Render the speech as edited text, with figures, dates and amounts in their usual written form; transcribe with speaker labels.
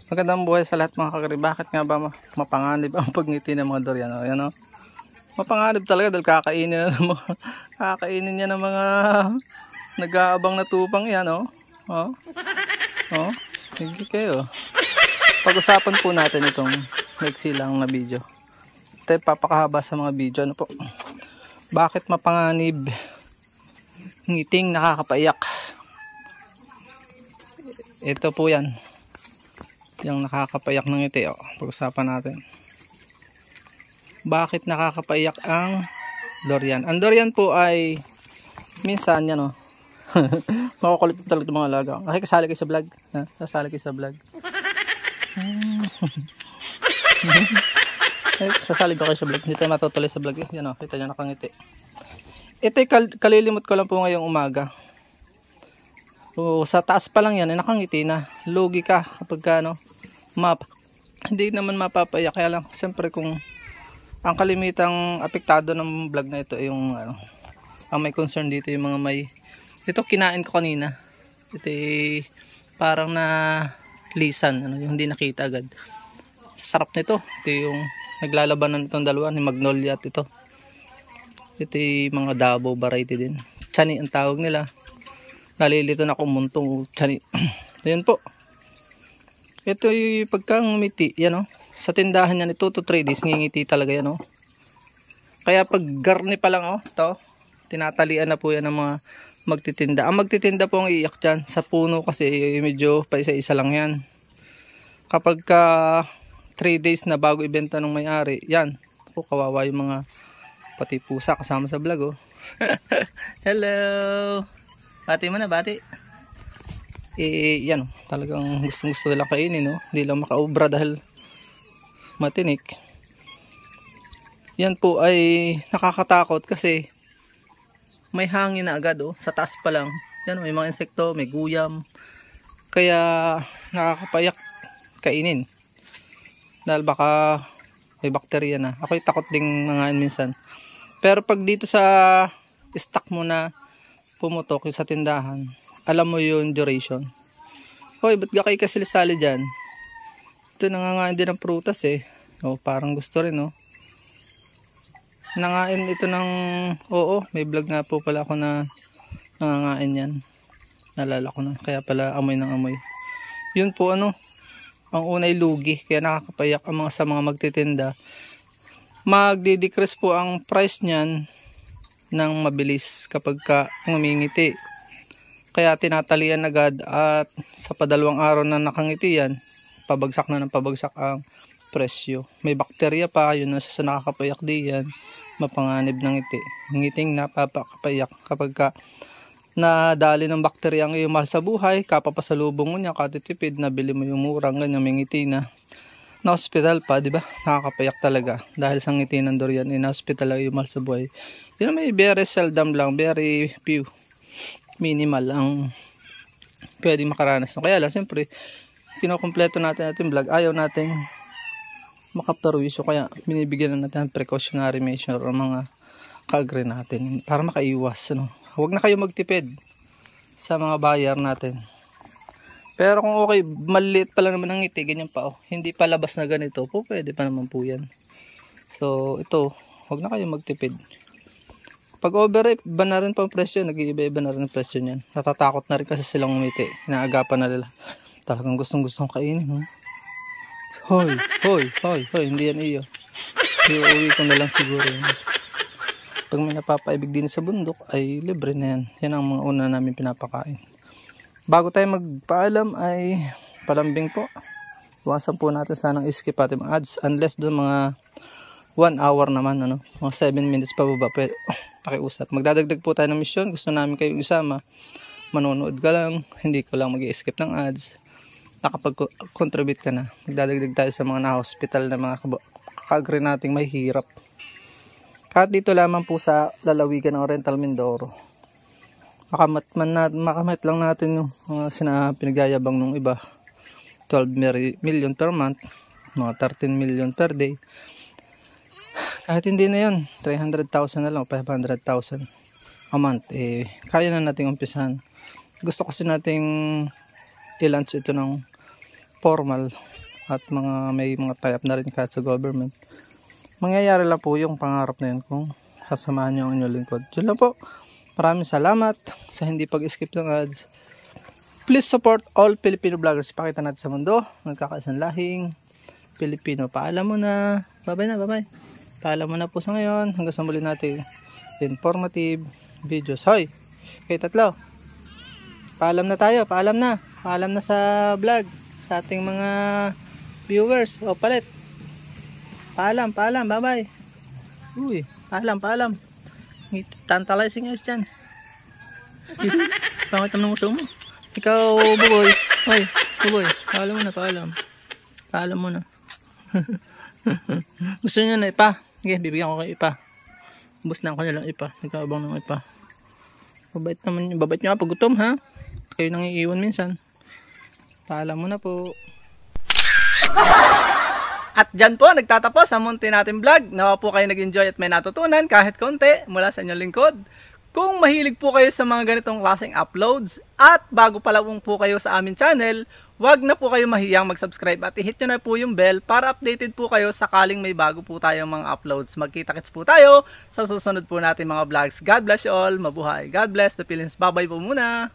Speaker 1: Magandang buhay sa lahat mga kakari. Bakit nga ba mapanganib ang pagngiti ng mga durian? O, yan o. Mapanganib talaga dahil kakainin niya ng mga nag-aabang na tupang yan o. O. O. Hindi kayo. Pag-usapan po natin itong maiksi lang na video. Ito ay papakahaba sa mga video. Ano po? Bakit mapanganib ngiting nakakapaiyak? Ito po yan. Yung nakakapayak ng ngiti, oh. Pag-usapan natin. Bakit nakakapayak ang durian? Ang durian po ay minsan yan, oh. Makukulit talaga itong mga alaga. Kasi kasali kayo sa vlog. Ha? Kasali kayo sa vlog. Ay, sasali ko kayo sa vlog. Hindi tayo matutuloy sa vlog. Yan, oh. Kita nyo nakangiti. Ito'y kalilimot ko lang po ngayong umaga. So, sa taas pa lang yan, ay nakangiti na. Lugi ka kapag ka, ano, hindi naman mapapayak. Kaya lang, siyempre kung ang kalimitang apektado ng vlog na ito ay yung, ano, ang may concern dito yung mga may, ito kinain ko kanina. Ito ay parang na lisan, ano, yung hindi nakita agad. Sarap nito. Ito yung naglalabanan itong dalawa, ni Magnolia at ito. Ito yung mga Davao variety din. Chani ang tawag nila. Nalilito na kumuntong chani. Ayan po. Ito yung pagkangumiti. Yan o. Sa tindahan yan, 2 to 3 days. Ngingiti talaga yan o. Kaya pag garni pa lang o. Ito. Tinatalian na po yan ng mga magtitinda. Ang magtitinda po ang iiyak dyan. Sa puno kasi medyo pa isa-isa lang yan. Kapag ka 3 days na bago ibenta ng may-ari. Yan. O, kawawa yung mga pati pusa kasama sa vlog o. Hello. Bati mo na, bati. Yan, talagang gusto nila kainin, no? Hindi lang makaubra dahil matinik. Yan po ay nakakatakot kasi may hangin na agad, oh. Sa taas pa lang. Yan, may mga insekto, may guyam. Kaya nakakapayak kainin. Dahil baka may bakterya na. Ako'y takot ding nangain minsan. Pero pag dito sa stock mo na pumutok yung sa tindahan, alam mo yung duration. Hoy, ba't gakay kasilisali dyan? Ito nangangain din ng prutas eh. O, parang gusto rin, oh. Nangain ito ng, oo, may vlog nga po pala ako na nangangain yan. Nalala ko na, kaya pala amoy ng amoy. Yun po, ano, ang unay lugi, kaya nakakapayak ang mga sa mga magtitinda. Magdi-decrease po ang price niyan ng mabilis kapag ka ngumingiti. Kaya tinatalian agad at sa padalawang araw na nakangiti yan, pabagsak na ng pabagsak ang presyo. May bakterya pa, yun na sa nakakapayak di yan, mapanganib ng ngiti. Ngiting napapakapayak kapag ka nadali ng bakterya ang iyong mahal sa buhay, kapapasalubong mo niya, katitipid, nabili mo yung murang ganyan, may ngiti na. Na-hospital pa, di ba? Nakakapayak talaga. Dahil sa ngiti ng durian, na-hospital lang yung mahal sa buhay. Yun may very seldom lang, very few, minimal ang pwede makaranas. Kaya lang, siyempre, kinukumpleto natin ating vlog, ayaw nating makaptarwisyo, kaya binibigyan na natin precautionary measure o mga kagre natin para makaiwas. Ano? Huwag na kayo magtipid sa mga buyer natin. Pero kung okay, maliit pa lang naman ang ngiti, ganyan pa, oh. Hindi pa labas na ganito, po pwede pa naman po yan. So, ito, huwag na kayo magtipid. Pag overripe, iba na rin pa ang presyo, nag-iiba-iba na rin ang presyo niyan. Natatakot na rin kasi silang umiti. Inaagapan na nila. Talagang gustong kainin. Huh? Hoy, hindi yan iyo. Iuwi ko na lang siguro yun. Pag may napapaibig din sa bundok, ay libre na yan. Yan ang mga una namin pinapakain. Bago tayo magpaalam ay palambing po. Iwasan po natin sanang skip ating ads unless doon mga 1 hour naman, ano, mga 7 minutes pa baba, pero pakiusap. Magdadagdag po tayo ng mission. Gusto namin kayong isama. Manonood ka lang, hindi ko lang mag-skip ng ads. Nakapag-contribute ka na. Magdadagdag tayo sa mga na-hospital na mga kakagre nating may hirap. Kahit dito lamang po sa lalawigan ng Oriental Mindoro. Makamit lang natin yung mga pinagyayabang nung iba. 12 million per month, mga 13 million per day. Kahit hindi na yun, 300,000 na lang, 500,000 a month, kaya na nating umpisahan. Gusto kasi nating i-launch ito ng formal at may mga tie-up na rin kahit sa government. Mangyayari lang po yung pangarap na yun kung sasamahan nyo ang inyong lingkod. Yun lang po. Maraming salamat sa hindi pag-skip ng ads. Please support all Filipino vloggers. Pakita natin sa mundo. Nagkakaisang lahing Pilipino. Paalam mo na. Bye-bye na, bye-bye. Paalam mo na po sa ngayon. Hanggang sa muli natin informative videos. Hoy, kayo tatlo. Paalam na tayo. Paalam na. Paalam na sa vlog. Sa ating mga viewers. O, palit. Paalam, paalam. Bye-bye. Uy, paalam, paalam. Tantalizing guys dyan. Pangit naman ng uso mo. Ikaw, buboy. Hoy, buboy. Paalam mo na, paalam. Paalam mo na. Gusto nyo na ipa? Okay, bibigyan ko kayo ipa. Ubus na ako nilang ipa. Nagkaabang ng ipa. Babait naman yun. Babait nyo nga pag gutom, ha? Kayo nang iiwan minsan. Paalam mo na po. At dyan po, nagtatapos ang munti natin vlog. Nawa po kayo nag-enjoy at may natutunan kahit konti mula sa inyong lingkod. Kung mahilig po kayo sa mga ganitong klaseng uploads at bago pa lang po kayo sa aming channel, wag na po kayo mahiyang mag-subscribe at i-hit nyo na po yung bell para updated po kayo sakaling may bago po tayong mga uploads. Magkita-kits po tayo sa susunod po natin mga vlogs. God bless you all. Mabuhay. God bless the Philippines. Bye-bye po muna.